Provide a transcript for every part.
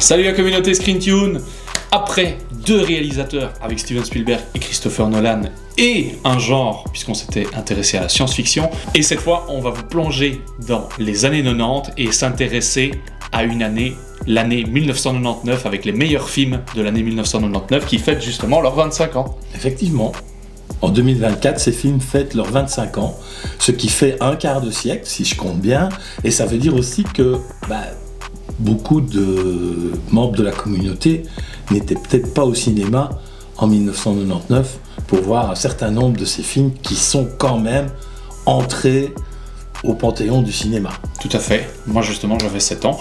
Salut la communauté ScreenTune. Après 2 réalisateurs avec Steven Spielberg et Christopher Nolan et un genre, puisqu'on s'était intéressé à la science-fiction, et cette fois on va vous plonger dans les années 90 et s'intéresser à une année, l'année 1999, avec les meilleurs films de l'année 1999 qui fêtent justement leurs 25 ans. Effectivement. En 2024, ces films fêtent leurs 25 ans, ce qui fait un quart de siècle, si je compte bien, et ça veut dire aussi que beaucoup de membres de la communauté n'étaient peut-être pas au cinéma en 1999 pour voir un certain nombre de ces films qui sont quand même entrés au panthéon du cinéma. Tout à fait. Moi justement j'avais 7 ans.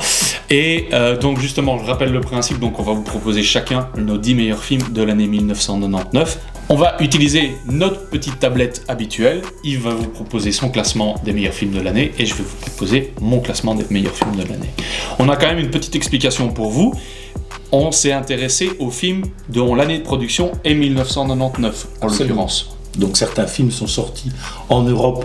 Et donc justement je rappelle le principe, donc on va vous proposer chacun nos 10 meilleurs films de l'année 1999. On va utiliser notre petite tablette habituelle. Yves va vous proposer son classement des meilleurs films de l'année et je vais vous proposer mon classement des meilleurs films de l'année. On a quand même une petite explication pour vous. On s'est intéressé aux films dont l'année de production est 1999 en l'occurrence. Donc certains films sont sortis en Europe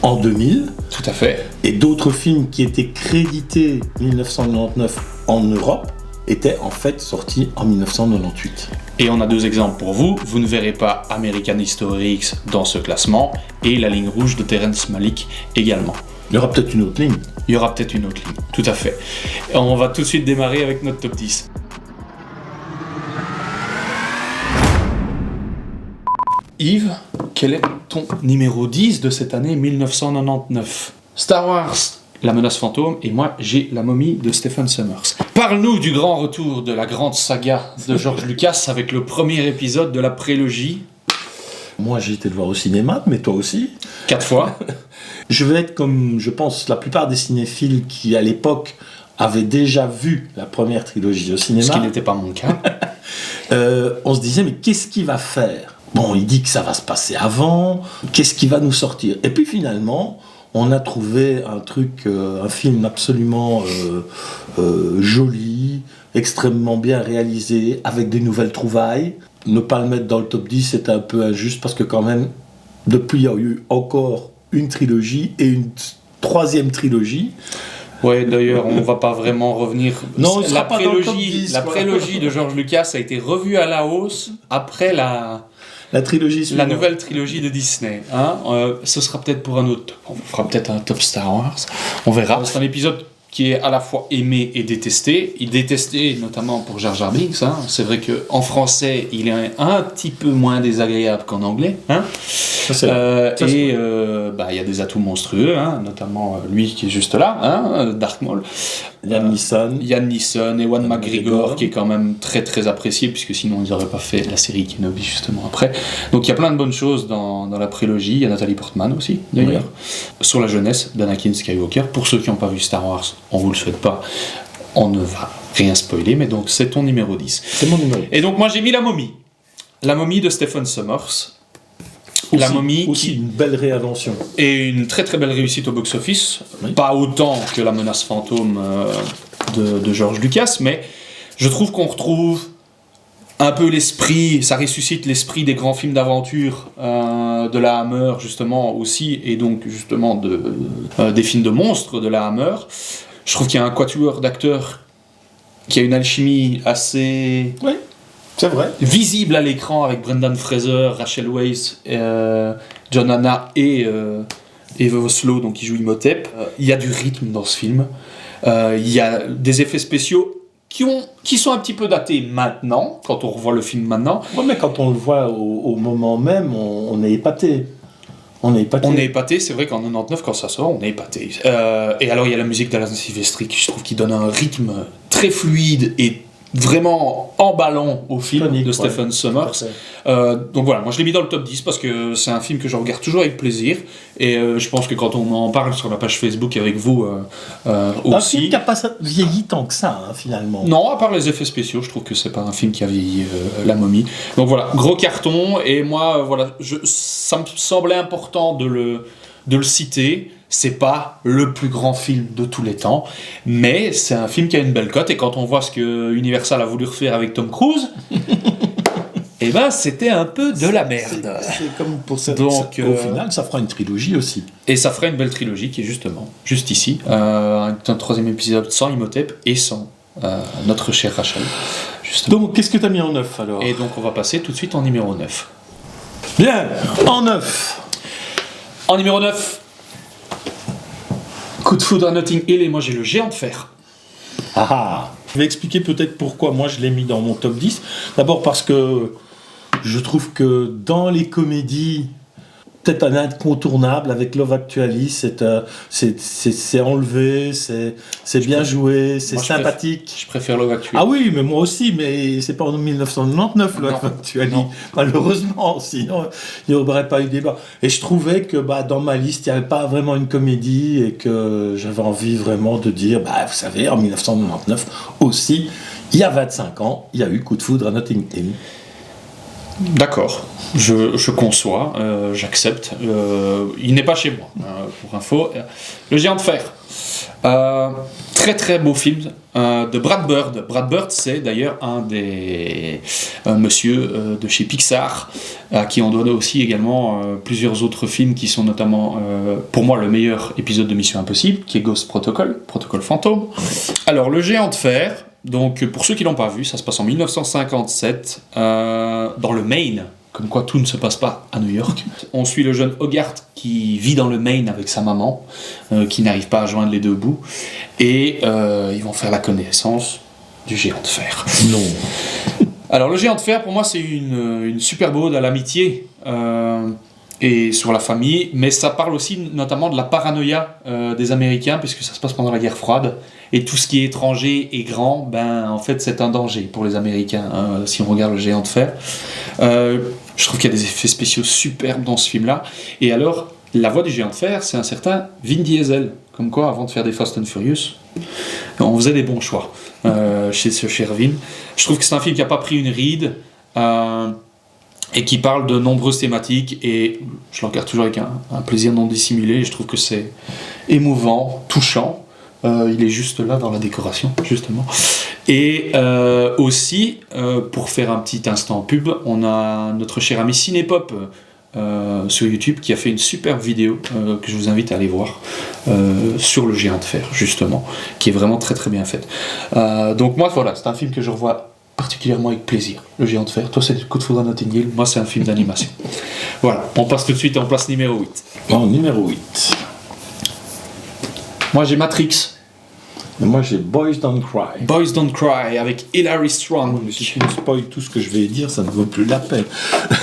en 2000. Tout à fait. Et d'autres films qui étaient crédités 1999 en Europe étaient en fait sortis en 1998. Et on a 2 exemples pour vous. Vous ne verrez pas American History X dans ce classement et La Ligne Rouge de Terrence Malick également. Il y aura peut-être une autre ligne. Il y aura peut-être une autre ligne, tout à fait. Et on va tout de suite démarrer avec notre top 10. Yves, quel est ton numéro 10 de cette année 1999 ? Star Wars, La Menace Fantôme, et moi j'ai La Momie de Stephen Sommers. Parle-nous du grand retour de la grande saga de George Lucas avec le premier épisode de la prélogie. Moi j'ai été le voir au cinéma, mais toi aussi. 4 fois. Je vais être comme, je pense, la plupart des cinéphiles qui à l'époque avaient déjà vu la première trilogie au cinéma. Ce qui n'était pas mon cas. On se disait mais qu'est-ce qu'il va faire ? Bon, il dit que ça va se passer avant, qu'est-ce qu'il va nous sortir ? Et puis finalement, on a trouvé un film absolument joli, extrêmement bien réalisé, avec des nouvelles trouvailles. Ne pas le mettre dans le top 10, c'était un peu injuste, parce que quand même, depuis, il y a eu encore une trilogie et une 3e trilogie. Ouais, d'ailleurs, on va pas vraiment revenir. Non, la prélogie, la prélogie de George Lucas a été revue à la hausse après la nouvelle trilogie de Disney. Ce sera peut-être pour un autre. On fera peut-être un top Star Wars. On verra. C'est un épisode qui est à la fois aimé et détesté. Il est détesté notamment pour Jar Jar Binks. C'est vrai qu'en français, il est un petit peu moins désagréable qu'en anglais. Il y a des atouts monstrueux, notamment lui qui est juste là, Darth Maul. Liam Neeson, Ewan McGregor, qui est quand même très très apprécié, puisque sinon ils n'auraient pas fait la série Kenobi justement après. Donc il y a plein de bonnes choses dans la prélogie. Il y a Nathalie Portman aussi, d'ailleurs. Oui. Sur la jeunesse d'Anakin Skywalker. Pour ceux qui n'ont pas vu Star Wars, on vous le souhaite pas. On ne va rien spoiler, mais donc c'est ton numéro 10. C'est mon numéro 10. Et donc moi j'ai mis La Momie. La Momie de Stephen Sommers. La Momie aussi une belle réinvention et une très très belle réussite au box-office, oui. Pas autant que La Menace Fantôme de George Lucas, mais je trouve qu'on retrouve un peu l'esprit, ça ressuscite l'esprit des grands films d'aventure de la Hammer justement aussi, et donc justement des films de monstres de la Hammer. Je trouve qu'il y a un quatuor d'acteurs qui a une alchimie assez... Oui. C'est vrai. Visible à l'écran avec Brendan Fraser, Rachel Weisz, John Hannah et Eve Oslo, donc qui joue Imhotep. Il y a du rythme dans ce film. Il y a des effets spéciaux qui sont un petit peu datés maintenant, quand on revoit le film maintenant. Oui, mais quand on le voit au moment même, on est épaté. On est épaté, c'est vrai qu'en 99, quand ça sort, on est épaté. Et alors il y a la musique d'Alan Silvestri, qui je trouve qui donne un rythme très fluide et vraiment emballant au film de Stephen Sommers. Donc voilà, moi je l'ai mis dans le top 10 parce que c'est un film que je regarde toujours avec plaisir, et je pense que quand on en parle sur la page Facebook avec vous aussi... Un film qui n'a pas vieilli tant que ça, finalement. Non, à part les effets spéciaux, je trouve que c'est pas un film qui a vieilli La Momie. Donc voilà, gros carton, et moi, voilà, ça me semblait important de le citer. C'est pas le plus grand film de tous les temps, mais c'est un film qui a une belle cote, et quand on voit ce que Universal a voulu refaire avec Tom Cruise, et c'était un peu de la merde. C'est comme pour ça. Donc, au final, ça fera une trilogie aussi. Et ça fera une belle trilogie qui est juste ici, un 3e épisode sans Imhotep et sans notre chère Rachel. Justement. Donc, qu'est-ce que tu as mis en 9 alors? Et donc, on va passer tout de suite en numéro 9. Bien, en 9. En numéro 9, Coup de foudre à Notting Hill, et moi j'ai le Géant de fer. Ah, je vais expliquer peut-être pourquoi moi je l'ai mis dans mon top 10. D'abord parce que je trouve que dans les comédies, peut-être un incontournable avec Love Actually, c'est enlevé, c'est bien joué, c'est sympathique. Je préfère Love Actually. Ah oui, mais moi aussi, mais c'est pas en 1999 Love Actually. Malheureusement, sinon il n'y aurait pas eu débat. Et je trouvais que dans ma liste, il n'y avait pas vraiment une comédie et que j'avais envie vraiment de dire, vous savez, en 1999 aussi, il y a 25 ans, il y a eu Coup de foudre à Notting Hill. D'accord, je conçois, j'accepte. Il n'est pas chez moi, pour info. Le Géant de fer. Très très beau film de Brad Bird. Brad Bird, c'est d'ailleurs un des monsieur de chez Pixar, à qui on doit aussi également plusieurs autres films qui sont notamment, pour moi, le meilleur épisode de Mission Impossible, qui est Ghost Protocol, Protocole Fantôme. Alors, le Géant de fer. Donc, pour ceux qui ne l'ont pas vu, ça se passe en 1957, dans le Maine, comme quoi tout ne se passe pas à New York. On suit le jeune Hogarth qui vit dans le Maine avec sa maman, qui n'arrive pas à joindre les deux bouts, et ils vont faire la connaissance du Géant de fer. Non. Alors, le Géant de fer, pour moi, c'est une superbe ode à l'amitié, et sur la famille, mais ça parle aussi notamment de la paranoïa des Américains, puisque ça se passe pendant la guerre froide. Et tout ce qui est étranger et grand, en fait, c'est un danger pour les Américains, si on regarde le Géant de fer. Je trouve qu'il y a des effets spéciaux superbes dans ce film-là. Et alors, la voix du Géant de fer, c'est un certain Vin Diesel. Comme quoi, avant de faire des Fast and Furious, on faisait des bons choix chez ce cher Vin. Je trouve que c'est un film qui n'a pas pris une ride, et qui parle de nombreuses thématiques, et je le regarde toujours avec un plaisir non dissimulé. Je trouve que c'est émouvant, touchant. Il est juste là dans la décoration, justement. Et aussi, pour faire un petit instant pub, on a notre cher ami Cinépop sur YouTube qui a fait une superbe vidéo que je vous invite à aller voir sur le Géant de fer, justement, qui est vraiment très très bien faite. Donc moi, voilà, c'est un film que je revois particulièrement avec plaisir, le Géant de fer. Toi, c'est Coup de foudre à Notting Hill, moi, c'est un film d'animation. Voilà, on passe tout de suite en place numéro 8. En numéro 8. Moi, j'ai Matrix. Et moi, j'ai Boys Don't Cry. Boys Don't Cry, avec Hilary Swank. Mais si tu me spoil tout ce que je vais dire, ça ne vaut plus la peine.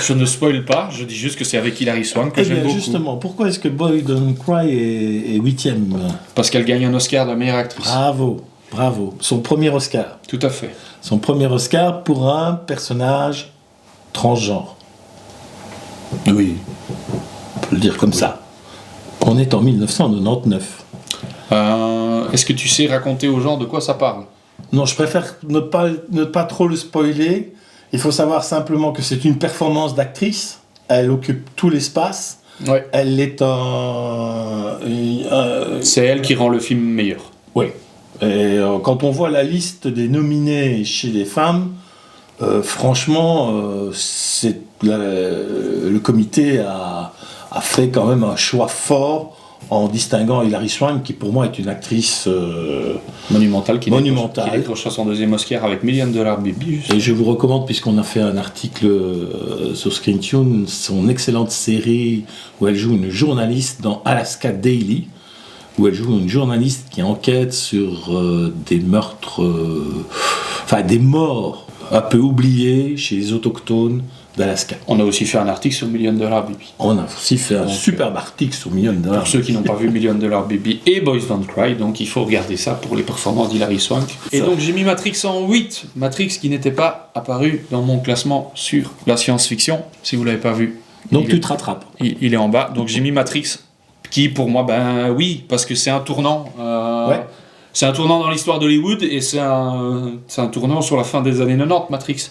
Je ne spoil pas, je dis juste que c'est avec Hilary Swank que j'aime beaucoup. Justement, pourquoi est-ce que Boys Don't Cry est 8e? Parce qu'elle gagne un Oscar de la meilleure actrice. Bravo. Son premier Oscar. Tout à fait. Son premier Oscar pour un personnage transgenre. Oui. On peut le dire comme ça. On est en 1999. Est-ce que tu sais raconter aux gens de quoi ça parle? Non, je préfère ne pas trop le spoiler. Il faut savoir simplement que c'est une performance d'actrice. Elle occupe tout l'espace. Ouais. Elle est c'est elle qui rend le film meilleur. Oui. Et quand on voit la liste des nominés chez les femmes, franchement, le comité a fait quand même un choix fort en distinguant Hilary Swank, qui pour moi est une actrice monumentale, qui décroche son deuxième Oscar avec $1 Million Baby. Et je vous recommande, puisqu'on a fait un article sur Screen Tune, son excellente série où elle joue une journaliste dans Alaska Daily, où elle joue une journaliste qui enquête sur des meurtres, des morts un peu oubliées chez les autochtones d'Alaska. On a aussi fait un article sur $1 Million Baby. On a aussi fait un superbe article sur $1 Million. Pour ceux qui n'ont pas vu $1 Million Baby et Boys Don't Cry, donc il faut regarder ça pour les performances d'Hilary Swank. Et donc j'ai mis Matrix en 8. Matrix qui n'était pas apparu dans mon classement sur la science-fiction, si vous ne l'avez pas vu. Donc tu te rattrapes. Il est en bas. Donc j'ai mis Matrix qui pour moi, oui, parce que c'est un tournant. Ouais. C'est un tournant dans l'histoire d'Hollywood et c'est un tournant sur la fin des années 90, Matrix.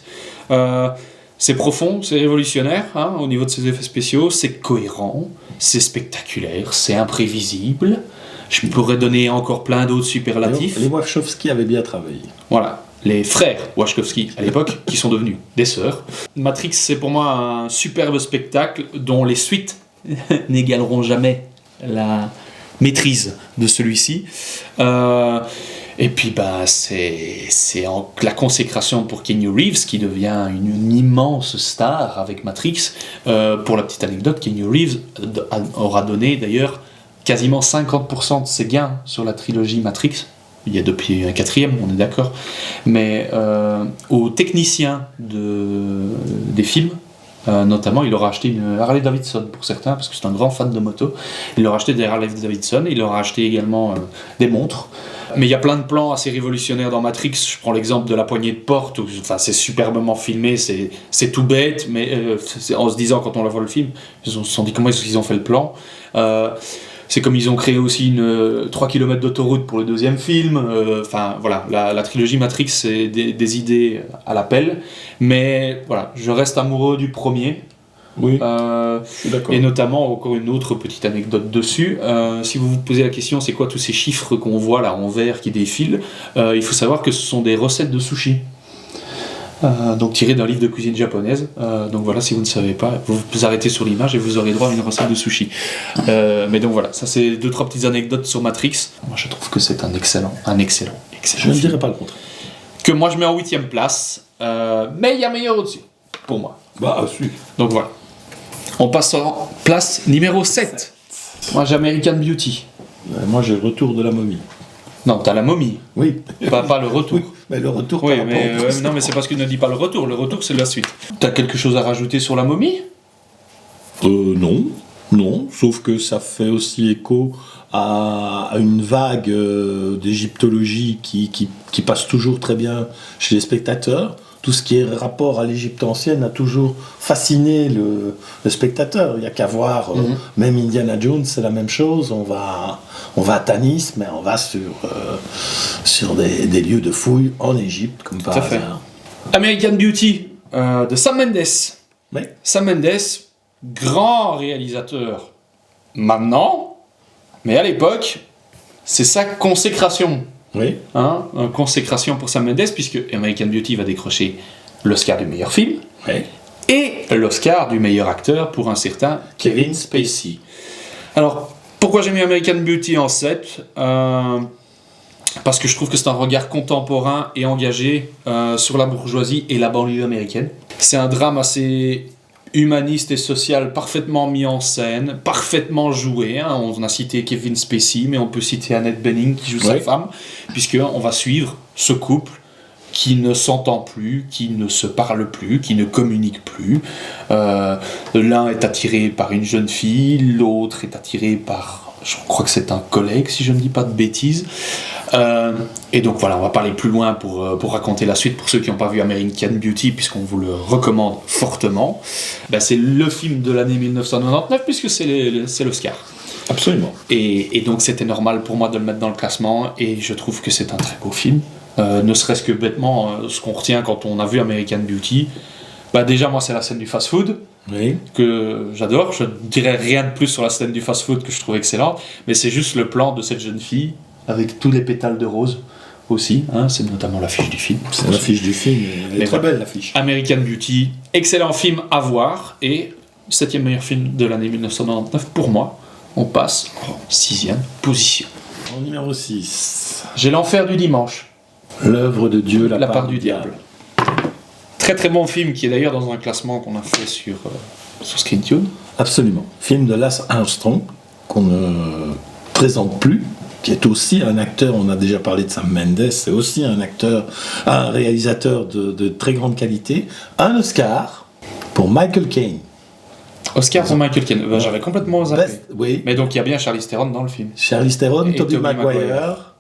C'est profond, c'est révolutionnaire au niveau de ses effets spéciaux, c'est cohérent, c'est spectaculaire, c'est imprévisible. Je pourrais donner encore plein d'autres superlatifs. Les Wachowski avaient bien travaillé. Voilà, les frères Wachowski à l'époque, qui sont devenus des sœurs. Matrix, c'est pour moi un superbe spectacle dont les suites n'égaleront jamais la maîtrise de celui-ci. Et puis la consécration pour Keanu Reeves, qui devient une immense star avec Matrix. Pour la petite anecdote, Keanu Reeves aura donné d'ailleurs quasiment 50% de ses gains sur la trilogie Matrix. Il y a depuis un 4e, on est d'accord. Mais aux techniciens des films, notamment, il aura acheté une Harley Davidson pour certains, parce que c'est un grand fan de moto. Il aura acheté des Harley Davidson, il aura acheté également des montres. Mais il y a plein de plans assez révolutionnaires dans Matrix. Je prends l'exemple de la poignée de porte, c'est superbement filmé, c'est tout bête, mais en se disant, quand on la voit le film, ils se sont dit comment est-ce qu'ils ont fait le plan. C'est comme ils ont créé aussi 3 km d'autoroute pour le 2e film. Voilà, la trilogie Matrix, c'est des idées à l'appel. Mais voilà, je reste amoureux du premier. Oui, je suis d'accord. Et notamment, encore une autre petite anecdote dessus. Si vous vous posez la question, c'est quoi tous ces chiffres qu'on voit là en vert qui défilent, il faut savoir que ce sont des recettes de sushi. Donc tiré d'un livre de cuisine japonaise. Donc voilà, si vous ne savez pas, vous arrêtez sur l'image et vous aurez droit à une recette de sushi. Mais donc voilà, ça c'est 2-3 petites anecdotes sur Matrix. Moi je trouve que c'est un excellent Je ne dirais pas le contraire. Que moi je mets en 8e place, mais il y a meilleur au-dessus, pour moi. Si. Donc voilà. On passe en place numéro 7. Moi j'ai American Beauty. Moi j'ai le retour de la momie. Non, t'as la momie. Oui. Pas le retour. Oui, mais le retour. Oui, non, mais c'est parce qu'il ne dit pas le retour. Le retour, c'est la suite. T'as quelque chose à rajouter sur la momie ? Non. Sauf que ça fait aussi écho à une vague d'égyptologie qui passe toujours très bien chez les spectateurs. Tout ce qui est rapport à l'Égypte ancienne a toujours fasciné le spectateur. Il n'y a qu'à voir, même Indiana Jones, c'est la même chose. On va à Tanis, mais on va sur des lieux de fouilles en Égypte, comme par hasard. American Beauty, de Sam Mendes. Oui. Sam Mendes, grand réalisateur maintenant, mais à l'époque, c'est sa consécration. Oui. Consécration pour Sam Mendes, puisque American Beauty va décrocher l'Oscar du meilleur film et l'Oscar du meilleur acteur pour un certain Kevin Spacey. Alors, pourquoi j'ai mis American Beauty en 7 ? Parce que je trouve que c'est un regard contemporain et engagé sur la bourgeoisie et la banlieue américaine. C'est un drame assez humaniste et social, parfaitement mis en scène, parfaitement joué. On a cité Kevin Spacey, mais on peut citer Annette Bening qui joue sa femme, puisqu'on va suivre ce couple qui ne s'entend plus, qui ne se parle plus, qui ne communique plus. L'un est attiré par une jeune fille, l'autre est attiré par, je crois que c'est un collègue, si je ne dis pas de bêtises. Et donc voilà, on va parler plus loin pour raconter la suite pour ceux qui n'ont pas vu American Beauty, puisqu'on vous le recommande fortement. C'est le film de l'année 1999 puisque c'est l'Oscar. Absolument. Et donc c'était normal pour moi de le mettre dans le classement, et je trouve que c'est un très beau film. Ne serait-ce que bêtement, ce qu'on retient quand on a vu American Beauty, déjà moi c'est la scène du fast-food. Oui. Que j'adore. Je ne dirais rien de plus sur la scène du fast-food que je trouve excellente, mais c'est juste le plan de cette jeune fille avec tous les pétales de rose aussi, c'est notamment l'affiche du film. C'est l'affiche du film, elle est très belle l'affiche. American Beauty, excellent film à voir, et 7e meilleur film de l'année 1999 pour moi. On passe en 6e position. En numéro 6. J'ai L'Enfer du dimanche. L'œuvre de Dieu, la part du diable. Très très bon film qui est d'ailleurs dans un classement qu'on a fait sur ScreenTune. Absolument. Film de Lance Armstrong qu'on ne présente plus, qui est aussi un acteur, on a déjà parlé de Sam Mendes, c'est aussi un réalisateur de très grande qualité. Un Oscar pour Michael Caine. Oscar pour Michael Caine, j'avais complètement zappé. Oui. Mais donc il y a bien Charlize Theron dans le film. Charlize Theron, Tobey Maguire.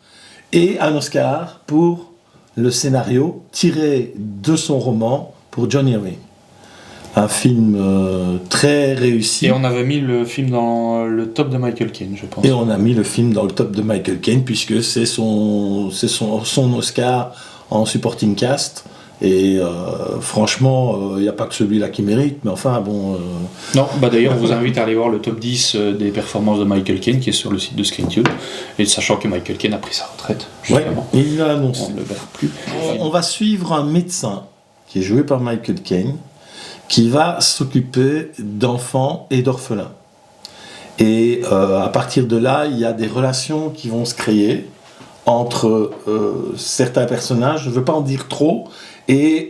Et un Oscar pour le scénario tiré de son roman pour John Irving. Un film très réussi. Et on avait mis le film dans le top de Michael Caine, je pense. Et on a mis le film dans le top de Michael Caine, puisque c'est son Oscar en supporting cast. Et franchement, il n'y a pas que celui-là qui mérite, mais enfin bon... Non, d'ailleurs, on vous invite à aller voir le top 10 des performances de Michael Caine, qui est sur le site de ScreenTune, et sachant que Michael Caine a pris sa retraite, justement. Ouais, il l'a annoncé. On ne le verra plus. On va suivre un médecin, qui est joué par Michael Caine, qui va s'occuper d'enfants et d'orphelins. Et à partir de là, il y a des relations qui vont se créer entre certains personnages, je ne veux pas en dire trop, et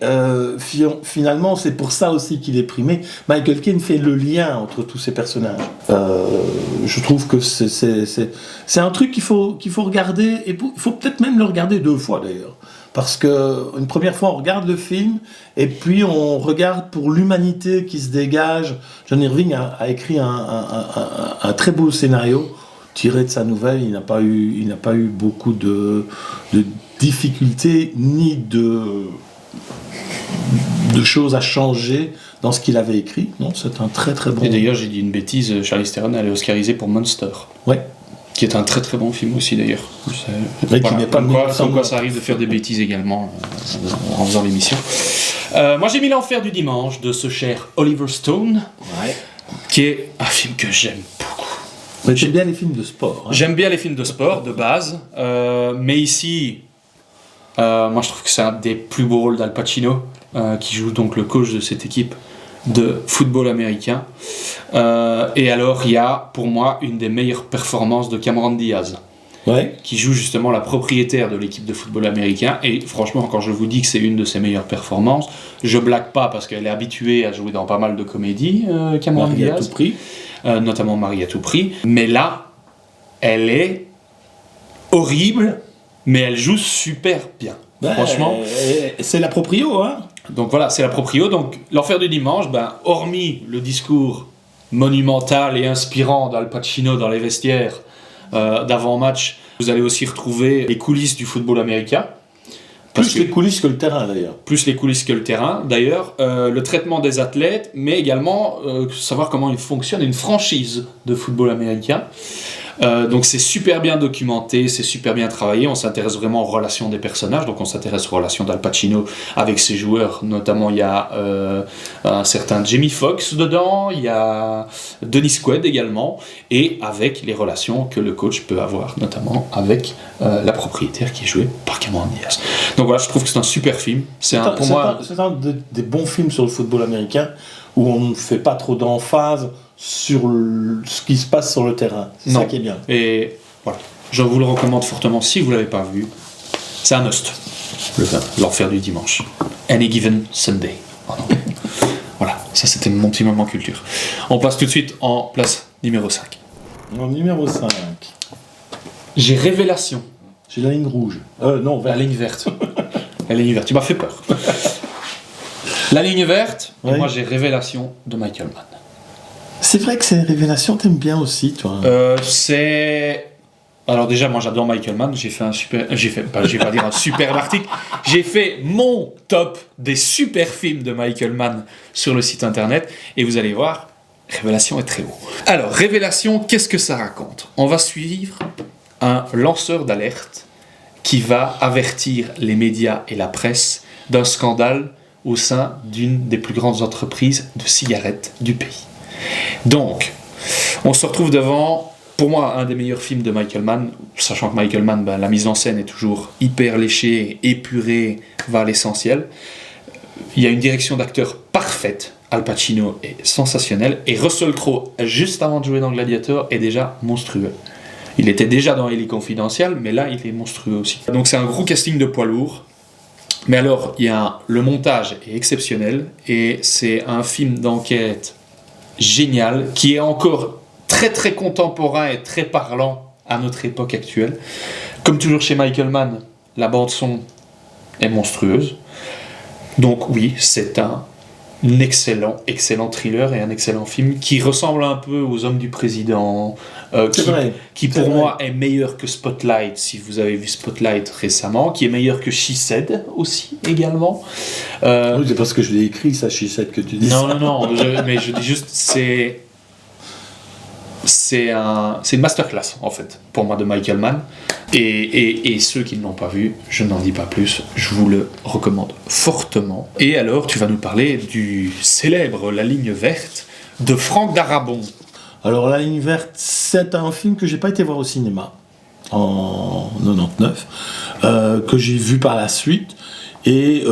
finalement c'est pour ça aussi qu'il est primé. Michael Caine fait le lien entre tous ces personnages. Je trouve que c'est un truc qu'il faut regarder, et il faut peut-être même le regarder 2 fois d'ailleurs. Parce qu'une première fois, on regarde le film, et puis on regarde pour l'humanité qui se dégage. John Irving a écrit un très beau scénario tiré de sa nouvelle. Il n'a pas eu beaucoup de difficultés, ni de choses à changer dans ce qu'il avait écrit. Non, c'est un très très bon... Et d'ailleurs, j'ai dit une bêtise, Charlize Theron, elle est oscarisée pour Monster. Ouais. Qui est un très très bon film aussi d'ailleurs. Mais qui n'est pas comme quoi ça arrive de faire des bêtises également en faisant l'émission. Moi j'ai mis L'Enfer du dimanche de ce cher Oliver Stone, qui est un film que j'aime beaucoup. Mais j'aime bien les films de sport. Hein. J'aime bien les films de sport de base, mais ici, moi je trouve que c'est un des plus beaux rôles d'Al Pacino, qui joue donc le coach de cette équipe de football américain. Et alors il y a pour moi une des meilleures performances de Cameron Diaz, qui joue justement la propriétaire de l'équipe de football américain, et franchement quand je vous dis que c'est une de ses meilleures performances, je blague pas parce qu'elle est habituée à jouer dans pas mal de comédies, Cameron Marie Diaz, à tout prix. Notamment Marie à tout prix, mais là elle est horrible mais elle joue super bien. Franchement, c'est la proprio, hein. Donc voilà, c'est la proprio. Donc L'Enfer du dimanche, hormis le discours monumental et inspirant d'Al Pacino dans les vestiaires d'avant-match, vous allez aussi retrouver les coulisses du football américain. Les coulisses que le terrain d'ailleurs. Plus les coulisses que le terrain d'ailleurs. Le traitement des athlètes, mais également savoir comment il fonctionne une franchise de football américain. Donc c'est super bien documenté, c'est super bien travaillé, on s'intéresse vraiment aux relations des personnages, donc on s'intéresse aux relations d'Al Pacino avec ses joueurs, notamment il y a un certain Jamie Foxx dedans, il y a Dennis Quaid également, et avec les relations que le coach peut avoir, notamment avec la propriétaire qui est jouée par Cameron Diaz. Donc voilà, je trouve que c'est un super film, c'est un des bons films sur le football américain où on ne fait pas trop d'emphase sur ce qui se passe sur le terrain. C'est ça qui est bien. Et voilà, je vous le recommande fortement si vous ne l'avez pas vu. C'est un must. L'Enfer du dimanche. Any Given Sunday. Voilà, ça c'était mon petit moment culture. On passe tout de suite en place numéro 5. En numéro 5. J'ai Révélation. J'ai la ligne rouge. Non, la ligne verte. La ligne verte, tu m'as fait peur. La ligne verte, et moi j'ai Révélation de Michael Mann. C'est vrai que c'est Révélation, t'aimes bien aussi, toi. Alors déjà, moi j'adore Michael Mann. Je vais pas dire un superbe article. J'ai fait mon top des super films de Michael Mann sur le site internet, et vous allez voir, Révélation est très haut. Alors Révélation, qu'est-ce que ça raconte ? On va suivre un lanceur d'alerte qui va avertir les médias et la presse d'un scandale au sein d'une des plus grandes entreprises de cigarettes du pays. Donc, on se retrouve devant, pour moi, un des meilleurs films de Michael Mann, sachant que Michael Mann, la mise en scène est toujours hyper léchée, épurée, va à l'essentiel. Il y a une direction d'acteur parfaite, Al Pacino est sensationnel, et Russell Crowe, juste avant de jouer dans Gladiator, est déjà monstrueux. Il était déjà dans Ellie Confidential, mais là, il est monstrueux aussi. Donc c'est un gros casting de poids lourd. Mais alors, le montage est exceptionnel, et c'est un film d'enquête génial, qui est encore très très contemporain et très parlant à notre époque actuelle. Comme toujours chez Michael Mann, la bande-son est monstrueuse. Donc oui, c'est un excellent thriller et un excellent film qui ressemble un peu aux Hommes du Président, qui pour moi est meilleur que Spotlight, si vous avez vu Spotlight récemment, qui est meilleur que She Said aussi également. Oui, c'est parce que je l'ai écrit ça, She Said, que tu dis ça. Non, mais je dis juste, c'est une masterclass en fait pour moi de Michael Mann, et ceux qui ne l'ont pas vu, je n'en dis pas plus, je vous le recommande fortement. Et alors tu vas nous parler du célèbre La Ligne Verte de Franck Darabont. Alors La Ligne Verte, c'est un film que j'ai pas été voir au cinéma en 99, que j'ai vu par la suite, et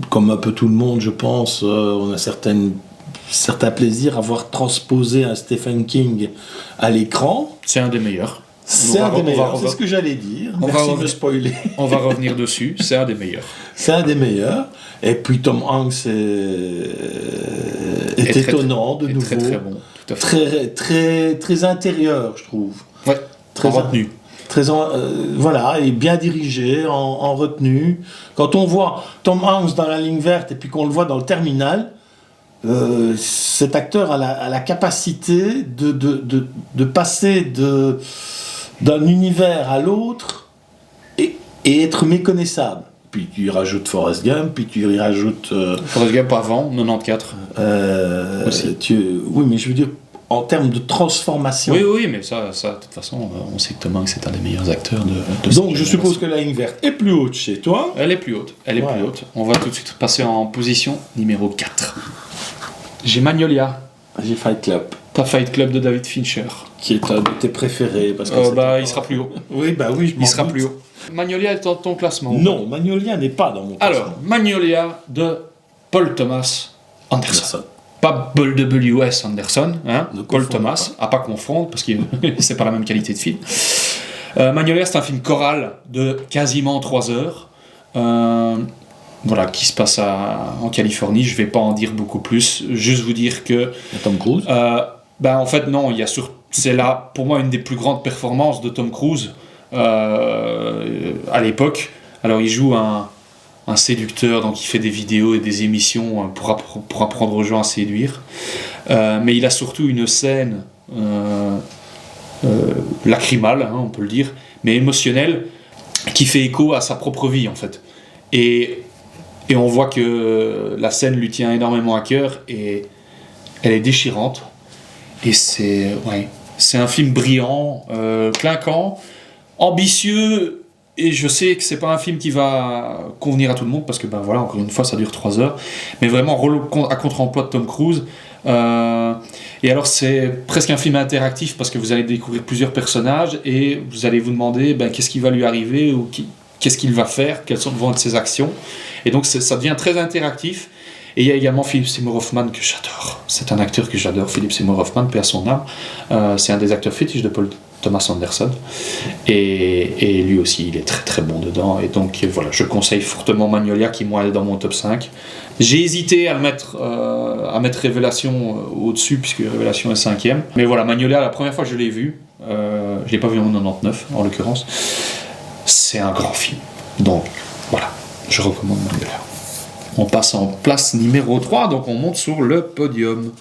comme un peu tout le monde je pense, on a certains plaisirs à voir transposer un Stephen King à l'écran. C'est un des meilleurs. C'est un des meilleurs, c'est ce que j'allais dire. Merci de me spoiler. On va revenir dessus, c'est un des meilleurs. C'est un des meilleurs. Et puis Tom Hanks est étonnant de nouveau. Très très bon, tout à fait. Très intérieur, je trouve. Ouais, très retenu. Voilà, et bien dirigé, en retenue. Quand on voit Tom Hanks dans La Ligne verte et puis qu'on le voit dans Le Terminal, cet acteur a la capacité de passer d'un univers à l'autre et être méconnaissable. Puis tu y rajoutes Forrest Gump, puis tu y rajoutes... Forrest Gump avant, 94. Aussi. Oui, mais je veux dire, en termes de transformation. Oui, mais ça, de toute façon, on sait que Tom Hanks est un des meilleurs acteurs de Donc je suppose que La Ligne verte est plus haute chez toi. Elle est plus haute, plus haute. On va tout de suite passer en position numéro 4. J'ai Magnolia. J'ai Fight Club. T'as Fight Club de David Fincher. Qui est un de tes préférés. Parce que il sera plus haut. Oui, il sera plus haut. Magnolia est dans ton classement? Non, Magnolia n'est pas dans mon classement. Alors, Magnolia de Thomas Anderson. Pas Paul W.S. Anderson, hein, Paul Thomas, à pas confondre, parce que c'est pas la même qualité de film. Magnolia, c'est un film choral de quasiment 3 heures, qui se passe en Californie. Je vais pas en dire beaucoup plus, juste vous dire que... Tom Cruise en fait, non, c'est là, pour moi, une des plus grandes performances de Tom Cruise à l'époque. Alors, il joue un séducteur, donc il fait des vidéos et des émissions pour apprendre aux gens à séduire. Mais il a surtout une scène lacrymale, hein, on peut le dire, mais émotionnelle, qui fait écho à sa propre vie, en fait. Et on voit que la scène lui tient énormément à cœur, et elle est déchirante. Et c'est un film brillant, clinquant, ambitieux. Et je sais que c'est pas un film qui va convenir à tout le monde, parce que encore une fois ça dure 3 heures, mais vraiment à contre-emploi de Tom Cruise. Et alors c'est presque un film interactif, parce que vous allez découvrir plusieurs personnages et vous allez vous demander qu'est-ce qui va lui arriver, ou qu'est-ce qu'il va faire, quelles vont être ses actions. Et donc ça devient très interactif. Et il y a également Philip Seymour Hoffman que j'adore. C'est un acteur que j'adore, Philip Seymour Hoffman, paix à son âme. C'est un des acteurs fétiches de Paul Thomas Anderson. Et lui aussi, il est très très bon dedans. Et donc voilà, je conseille fortement Magnolia, qui moi est dans mon top 5. J'ai hésité à mettre Révélation au-dessus, puisque Révélation est 5e. Mais voilà, Magnolia, la première fois que je l'ai vu, je ne l'ai pas vu en 99 en l'occurrence, c'est un grand film. Donc voilà, je recommande Magnolia. On passe en place numéro 3, donc on monte sur le podium.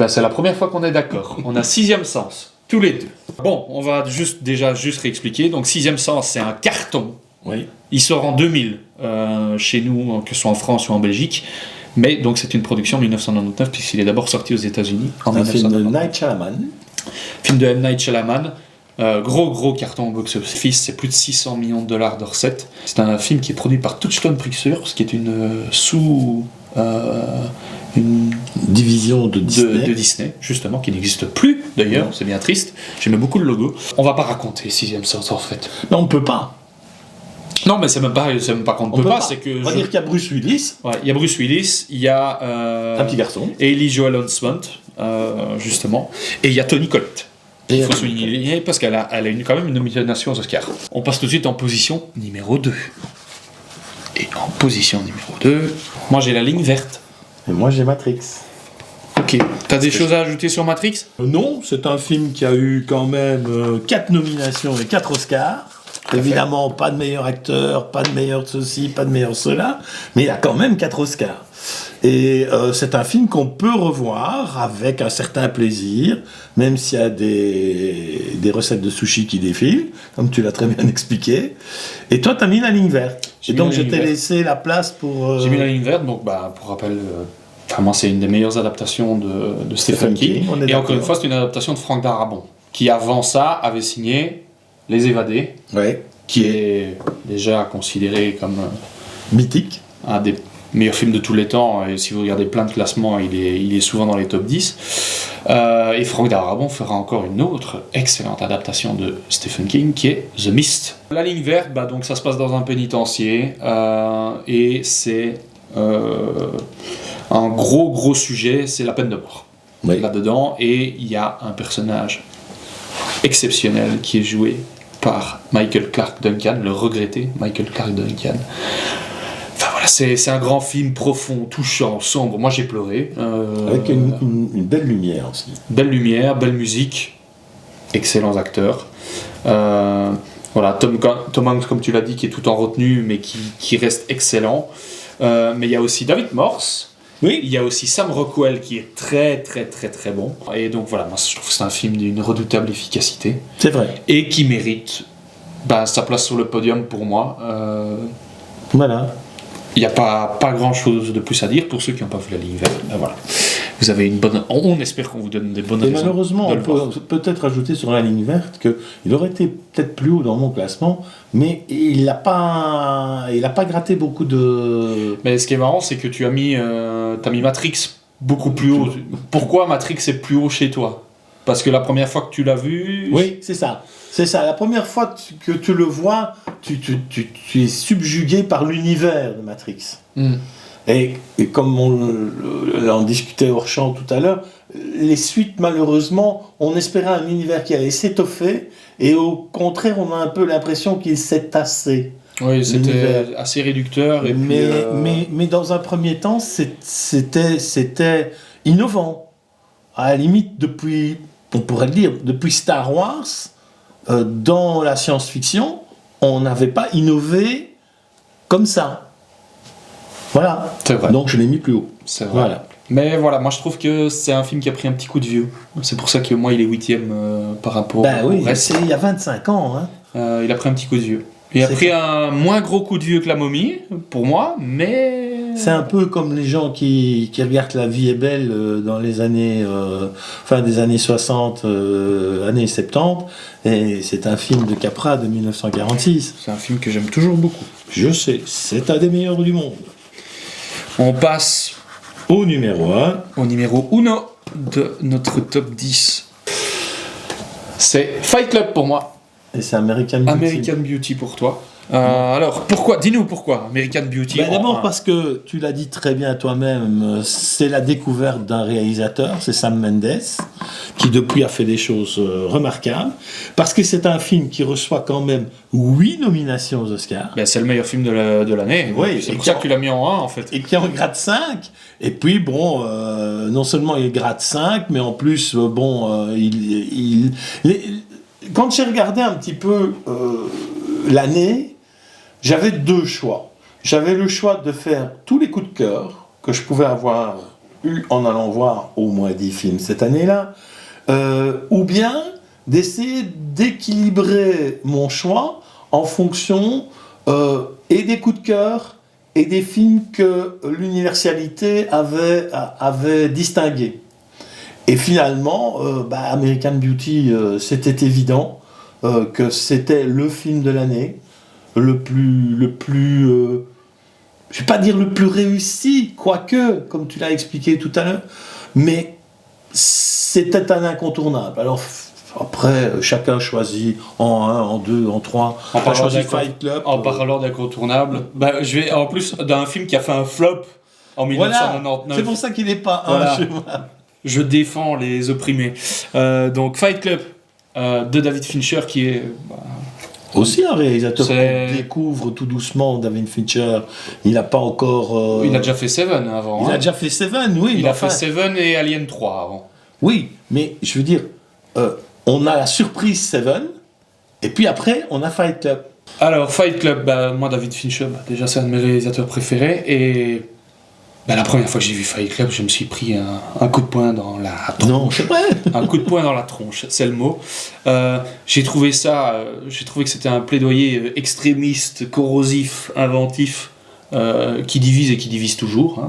C'est la première fois qu'on est d'accord. On a Sixième Sens, tous les deux. Bon, on va juste réexpliquer. Donc Sixième Sens, c'est un carton. Oui. Il sort en 2000 chez nous, que ce soit en France ou en Belgique. Mais donc c'est une production 1999, puisqu'il est d'abord sorti aux États-Unis en 1999. Un film de Night Shyamalan. Film de M. Night Shyamalan. Gros carton au box-office, c'est plus de 600 millions de dollars de recettes. C'est un film qui est produit par Touchstone Pictures, qui est une division de Disney, justement, qui n'existe plus d'ailleurs, c'est bien triste. J'aimais beaucoup le logo. On va pas raconter Sixième Sens en fait. Non, on peut pas. Non, mais c'est même pas qu'on ne peut pas, c'est que... On va dire qu'il y a Bruce Willis. Ouais, il y a Bruce Willis, il y a... un petit garçon. Hailey Joel Osment, justement, et il y a Toni Collette. Il faut souligner parce qu'elle a quand même une nomination aux Oscars. On passe tout de suite en position numéro 2. Et en position numéro 2, moi j'ai La Ligne verte. Et moi j'ai Matrix. Ok, t'as des choses à ajouter sur Matrix ? Non, c'est un film qui a eu quand même 4 nominations et 4 Oscars. Évidemment, pas de meilleur acteur, pas de meilleur ceci, pas de meilleur cela, mais il a quand même 4 Oscars. Et c'est un film qu'on peut revoir avec un certain plaisir, même s'il y a des recettes de sushi qui défilent, comme tu l'as très bien expliqué. Et toi, tu as mis La Ligne verte. Et donc, je t'ai laissé la place pour... J'ai mis La Ligne verte, donc pour rappel... Vraiment, c'est une des meilleures adaptations de Stephen King. Et encore une fois, c'est une adaptation de Frank Darabont, qui avant ça avait signé Les Évadés, qui est déjà considéré comme mythique, un des meilleurs films de tous les temps. Et si vous regardez plein de classements, il est souvent dans les top 10. Et Frank Darabont fera encore une autre excellente adaptation de Stephen King, qui est The Mist. La Ligne verte, donc ça se passe dans un pénitencier, et c'est un gros sujet, c'est la peine de mort là-dedans. Et il y a un personnage exceptionnel qui est joué par Michael Clarke Duncan, le regretté Michael Clarke Duncan. Enfin voilà, c'est un grand film profond, touchant, sombre. Moi j'ai pleuré. Avec une belle lumière aussi. Belle lumière, belle musique, excellents acteurs. Voilà, Tom Hanks, comme tu l'as dit, qui est tout en retenue, mais qui reste excellent. Mais il y a aussi David Morse. Oui. Il y a aussi Sam Rockwell qui est très très très très bon. Et donc voilà, moi je trouve que c'est un film d'une redoutable efficacité. C'est vrai. Et qui mérite sa place sur le podium pour moi. Voilà. Il n'y a pas grand chose de plus à dire pour ceux qui n'ont pas vu La Ligne verte. Voilà. Vous avez une bonne. On espère qu'on vous donne des bonnes raisons. Et malheureusement, on peut peut-être rajouter sur La Ligne verte qu'il aurait été peut-être plus haut dans mon classement, mais il n'a pas gratté beaucoup de. Mais ce qui est marrant, c'est que tu as mis Matrix beaucoup plus haut. Pourquoi Matrix est plus haut chez toi? Parce que la première fois que tu l'as vu. Oui, c'est ça. C'est ça. La première fois que tu le vois, tu es subjugué par l'univers de Matrix. Et comme on en discutait hors champ tout à l'heure, les suites, malheureusement, on espérait un univers qui allait s'étoffer, et au contraire, on a un peu l'impression qu'il s'est tassé. Oui, c'était assez réducteur. Et mais dans un premier temps, c'était innovant. À la limite, on pourrait le dire, depuis Star Wars, dans la science-fiction, on n'avait pas innové comme ça. Voilà. C'est vrai. Donc je l'ai mis plus haut. C'est vrai. Voilà. Mais voilà, moi je trouve que c'est un film qui a pris un petit coup de vieux. C'est pour ça que moi il est 8ème par rapport au reste. C'est il y a 25 ans. Hein. Il a pris un petit coup de vieux. Il a pris un moins gros coup de vieux que La Momie, pour moi, mais... C'est un peu comme les gens qui regardent La Vie est belle dans les années... fin des années 60, années 70. Et c'est un film de Capra de 1946. C'est un film que j'aime toujours beaucoup. Je sais, c'est un des meilleurs du monde. On passe au numéro 1. Au numéro 1 de notre top 10. C'est Fight Club pour moi. Et c'est American Beauty. American Beauty pour toi. Alors, pourquoi? Dis-nous pourquoi American Beauty. D'abord parce que, tu l'as dit très bien toi-même, c'est la découverte d'un réalisateur, c'est Sam Mendes, qui depuis a fait des choses remarquables. Parce que c'est un film qui reçoit quand même 8 nominations aux Oscars. C'est le meilleur film de l'année. Oui, c'est pour ça que tu l'as mis en 1 en fait. Et qui en gratte 5. Et puis bon, non seulement il gratte 5, mais en plus, quand j'ai regardé un petit peu l'année, j'avais 2 choix. J'avais le choix de faire tous les coups de cœur que je pouvais avoir eu en allant voir au moins 10 films cette année-là, ou bien d'essayer d'équilibrer mon choix en fonction et des coups de cœur et des films que l'universalité avait distingués. Et finalement, American Beauty, c'était évident que c'était le film de l'année, le plus je vais pas dire le plus réussi, quoique, comme tu l'as expliqué tout à l'heure, mais c'était un incontournable. Alors après, chacun choisit en 1, en 2, en 3. On a choisi Fight Club. En parlant d'incontournable, je vais en plus d'un film qui a fait un flop en 1999. Voilà, c'est pour ça qu'il n'est pas un chez moi. Je défends les opprimés. Donc Fight Club de David Fincher qui est... aussi un réalisateur qu'on découvre tout doucement, David Fincher. Il n'a pas encore... Il a déjà fait Seven avant. Il a déjà fait Seven, oui. Il a fait Seven et Alien 3 avant. Oui, mais je veux dire, on a la surprise Seven, et puis après, on a Fight Club. Alors, Fight Club, moi, David Fincher, déjà, c'est un de mes réalisateurs préférés, et la première fois que j'ai vu Fight Club, je me suis pris un coup de poing dans la tronche. Non, c'est vrai. Un coup de poing dans la tronche, c'est le mot. J'ai trouvé que c'était un plaidoyer extrémiste, corrosif, inventif, qui divise et qui divise toujours,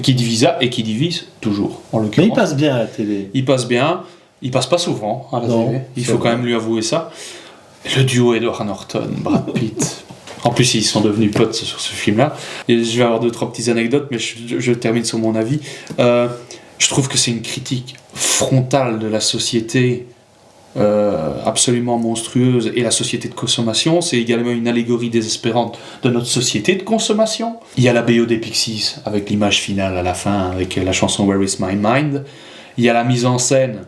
qui divisa et qui divise toujours, en l'occurrence. Mais il passe bien à la télé. Il passe bien, il passe pas souvent à la télé, il faut quand même lui avouer ça. Le duo Edward Norton, Brad Pitt. En plus, ils sont devenus potes sur ce film-là. Et je vais avoir 2-3 petites anecdotes, mais je termine sur mon avis. Je trouve que c'est une critique frontale de la société absolument monstrueuse et la société de consommation. C'est également une allégorie désespérante de notre société de consommation. Il y a la BO des Pixies avec l'image finale à la fin, avec la chanson Where is my mind. Il y a la mise en scène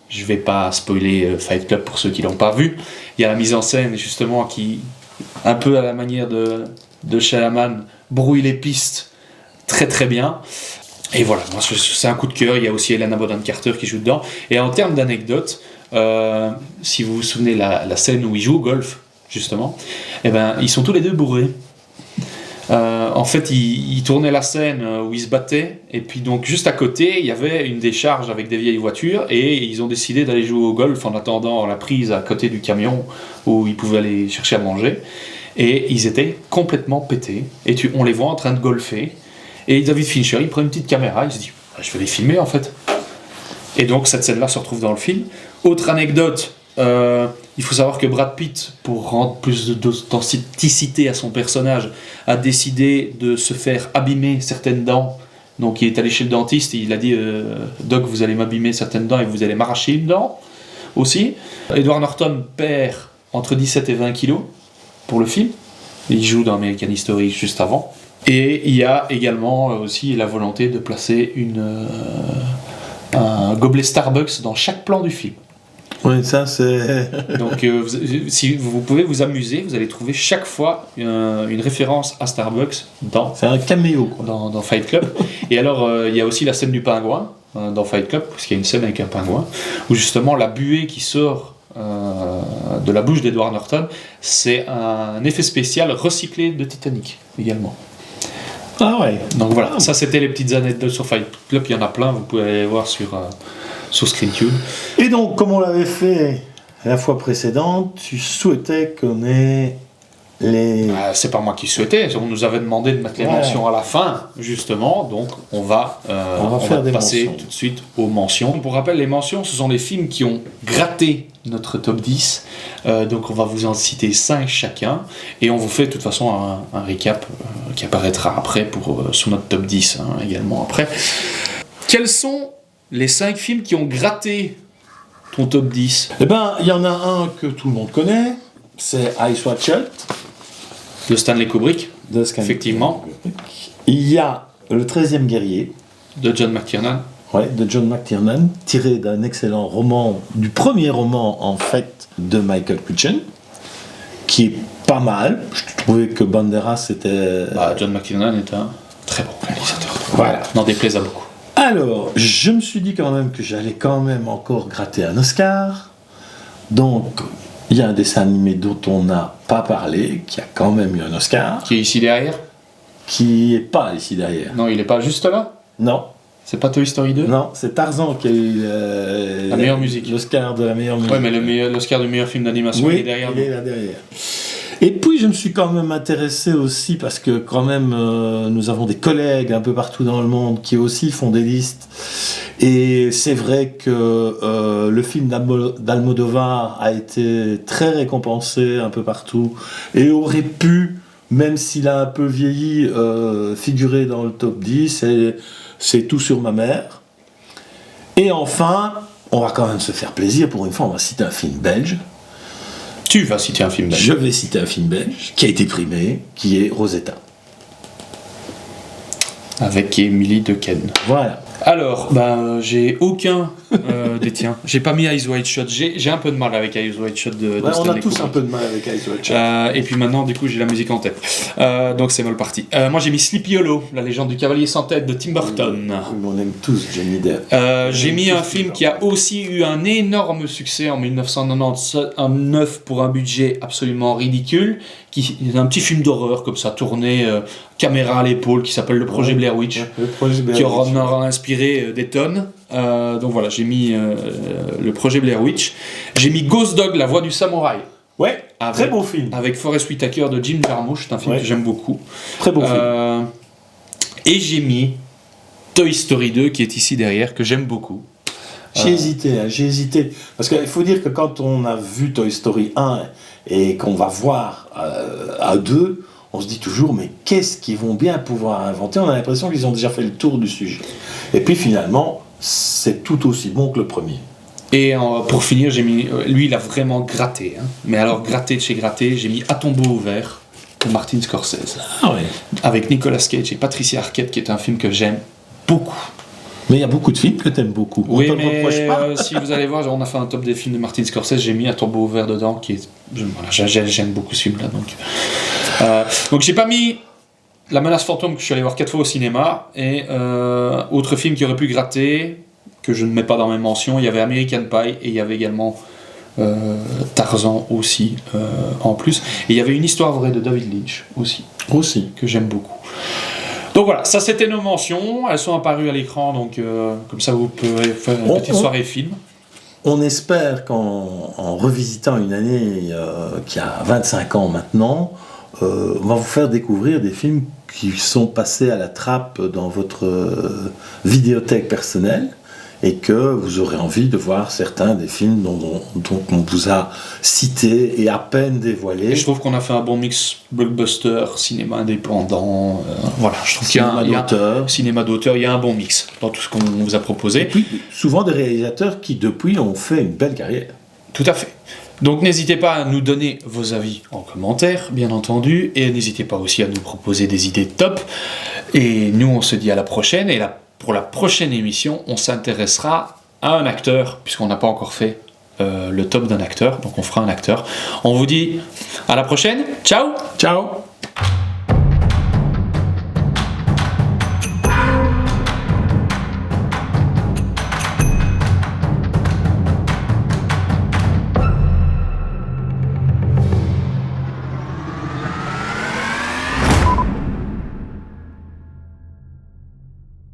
Je vais pas spoiler Fight Club pour ceux qui l'ont pas vu. Il y a la mise en scène justement qui, un peu à la manière de Shalaman, brouille les pistes très très bien. Et voilà, moi, c'est un coup de cœur. Il y a aussi Helena Bonham Carter qui joue dedans. Et en termes d'anecdotes, si vous vous souvenez la scène où ils jouent au golf, justement, eh ben, ils sont tous les deux bourrés. En fait, ils tournaient la scène où ils se battaient, et puis donc juste à côté, il y avait une décharge avec des vieilles voitures, et ils ont décidé d'aller jouer au golf en attendant la prise à côté du camion où ils pouvaient aller chercher à manger. Et ils étaient complètement pétés, et on les voit en train de golfer. Et David Fincher, il prend une petite caméra, il se dit je vais les filmer en fait. Et donc cette scène-là se retrouve dans le film. Autre anecdote, il faut savoir que Brad Pitt, pour rendre plus d'authenticité à son personnage, a décidé de se faire abîmer certaines dents. Donc il est allé chez le dentiste et il a dit Doc, vous allez m'abîmer certaines dents et vous allez m'arracher une dent aussi. Edward Norton perd entre 17 et 20 kilos pour le film. Il joue dans American History juste avant. Et il y a également aussi la volonté de placer un gobelet Starbucks dans chaque plan du film. Oui, ça c'est... Donc si vous pouvez vous amuser, vous allez trouver chaque fois une référence à Starbucks c'est un caméo quoi. Dans Fight Club. Et alors il y a aussi la scène du pingouin dans Fight Club, parce qu'il y a une scène avec un pingouin, où justement la buée qui sort de la bouche d'Edward Norton, c'est un effet spécial recyclé de Titanic également. Ah ouais. Donc voilà, ça c'était les petites anecdotes sur Fight Club, il y en a plein, vous pouvez aller les voir sur ScreenCube. Et donc, comme on l'avait fait la fois précédente, tu souhaitais qu'on ait les... c'est pas moi qui souhaitais, on nous avait demandé de mettre les mentions à la fin, justement, donc on va passer tout de suite aux mentions. Pour rappel, les mentions, ce sont les films qui ont gratté notre top 10, donc on va vous en citer 5 chacun, et on vous fait de toute façon un recap qui apparaîtra après sur notre top 10 également après. Quels sont les 5 films qui ont gratté ton top 10? Eh ben, il y en a un que tout le monde connaît, c'est Eyes Wide Shut. De Stanley Kubrick, effectivement. Il y a Le 13e guerrier. De John McTiernan. Ouais, de John McTiernan, tiré d'un excellent roman, du premier roman en fait de Michael Crutzen, qui est pas mal. Je trouvais que Banderas était... John McTiernan est un très bon réalisateur. Voilà. N'en déplaise à beaucoup. Alors, je me suis dit quand même que j'allais quand même encore gratter un Oscar. Donc, il y a un dessin animé dont on n'a pas parlé, qui a quand même eu un Oscar. Qui est ici derrière? Qui est pas ici derrière. Non, il est pas juste là? Non. C'est pas Toy Story 2? Non, c'est Tarzan qui a eu la meilleure musique. L'Oscar de la meilleure musique. Ouais, mais l'Oscar du meilleur film d'animation, il est derrière. Il est là derrière. Et puis je me suis quand même intéressé aussi parce que quand même nous avons des collègues un peu partout dans le monde qui aussi font des listes. Et c'est vrai que le film d'Almodovar a été très récompensé un peu partout et aurait pu, même s'il a un peu vieilli, figurer dans le top 10. Et c'est Tout sur ma mère. Et enfin, on va quand même se faire plaisir. Pour une fois, on va citer un film belge. Tu vas citer un film belge. Je vais citer un film belge qui a été primé, qui est Rosetta. Avec Émilie Dequesne. Voilà. Alors, j'ai aucun des tiens. J'ai pas mis Eyes Wide Shut. J'ai un peu de mal avec Eyes Wide Shut de on Stanley a tous Kubrick. un peu de mal avec Eyes Wide Shut. Et puis maintenant, du coup, j'ai la musique en tête. Donc c'est mal parti. Moi, j'ai mis Sleepy Hollow, la légende du cavalier sans tête de Tim Burton. On aime tous Johnny Depp. J'ai mis un film qui a aussi eu un énorme succès en 1999 pour un budget absolument ridicule, qui est un petit film d'horreur comme ça, tourné caméra à l'épaule, qui s'appelle Le Projet Blair Witch, qui en aura inspiré des tonnes. Donc voilà, j'ai mis Le Projet Blair Witch. J'ai mis Ghost Dog, La Voix du Samouraï. Ouais, très beau film. Avec Forest Whitaker de Jim Jarmusch, c'est un film que j'aime beaucoup. Très beau film. Et j'ai mis Toy Story 2, qui est ici derrière, que j'aime beaucoup. J'ai hésité. Parce qu'il faut dire que quand on a vu Toy Story 1 et qu'on va voir à 2, on se dit toujours, mais qu'est-ce qu'ils vont bien pouvoir inventer? On a l'impression qu'ils ont déjà fait le tour du sujet. Et puis finalement, c'est tout aussi bon que le premier. Et pour finir, j'ai mis... lui, il a vraiment gratté. Mais alors, gratté de chez gratté, j'ai mis À tombeau ouvert de Martin Scorsese. Ah ouais. Avec Nicolas Cage et Patricia Arquette, qui est un film que j'aime beaucoup. Mais il y a beaucoup de films que tu aimes beaucoup. Oui, mais si vous allez voir, on a fait un top des films de Martin Scorsese, j'ai mis un Turbo Vert dedans, qui est... j'aime beaucoup ce film-là. Donc j'ai pas mis La Menace Fantôme, que je suis allé voir 4 fois au cinéma, et autre film qui aurait pu gratter, que je ne mets pas dans mes mentions, il y avait American Pie, et il y avait également Tarzan aussi, en plus. Et il y avait Une histoire vraie de David Lynch aussi, que j'aime beaucoup. Donc voilà, ça c'était nos mentions, elles sont apparues à l'écran, donc comme ça vous pouvez faire une petite soirée film. On espère qu'en revisitant une année qui a 25 ans maintenant, on va vous faire découvrir des films qui sont passés à la trappe dans votre vidéothèque personnelle, et que vous aurez envie de voir certains des films dont on vous a cité et à peine dévoilés. Et je trouve qu'on a fait un bon mix blockbuster, cinéma indépendant, voilà, je trouve qu'il y a un cinéma d'auteur, il y a un bon mix dans tout ce qu'on vous a proposé. Et puis, souvent des réalisateurs qui depuis ont fait une belle carrière. Tout à fait. Donc n'hésitez pas à nous donner vos avis en commentaire, bien entendu, et n'hésitez pas aussi à nous proposer des idées top. Et nous, on se dit à la prochaine, et pour la prochaine émission, on s'intéressera à un acteur, puisqu'on n'a pas encore fait le top d'un acteur, donc on fera un acteur. On vous dit à la prochaine, ciao. Ciao.